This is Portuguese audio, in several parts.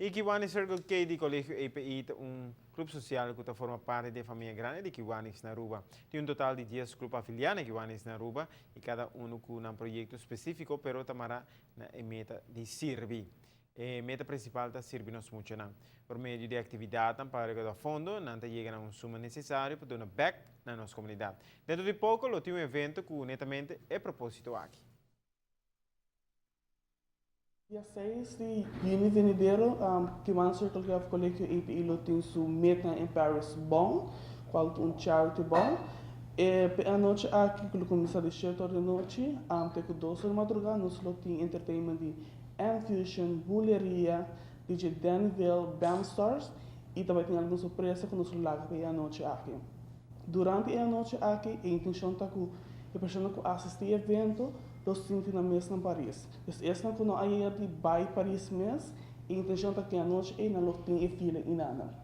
E Kiwani Circle K di Colegio EPI, um clube social que forma parte da família grande de Kiwanis na Aruba. Tem um total de 10 clubes afiliados Kiwanis na Aruba e cada um com um projeto específico, pero tamara na meta de servir. A meta principal da servir nos muito não. Por meio de atividade para cada fundo, não chega a suma necessário para dar back na nossa comunidade. Dentro de pouco, eu tenho um evento que netamente é propósito aqui. Dia 6 de junho venidero, Kiwan Circle K of Colegio EPI tem sua meta em Paris bom, qual um charity bom. E a noite aqui, que começa de 7 horas da noite, até que 2 horas da madrugada, nós temos entertainment de Fusion, Buleria, DJ Danville, Bam Stars, e também tem alguma surpresa que nós vamos a noite aqui. Durante a noite aqui, a intenção é que a pessoa que assiste ao evento, nós temos na mesa em Paris. Então, essa é quando a gente vai Paris mesmo, a intenção é que a noite é na loja tem fila e nada.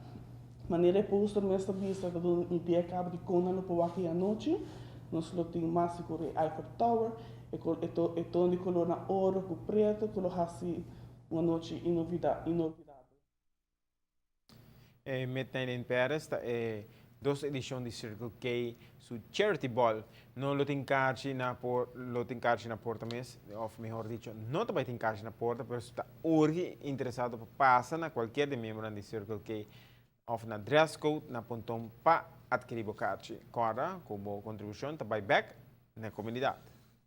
Maneira posto nesta vista que um dia acaba de contar no povo aqui à noite, nós temos mais que o Eiffel Tower, e todo de color na ouro, com preto, que assim uma noite inovidável. Midnight in Paris é duas edições de Circle K, su Charity Ball. Não lo tem caixa na porta mesmo, ou melhor dicho, não também tem caixa na porta, mas está hoje interessado para passar na qualquer de membros de Circle K, ou na dress code, na pontão para adquirir o caixa. Agora, como contribuição, também back na comunidade.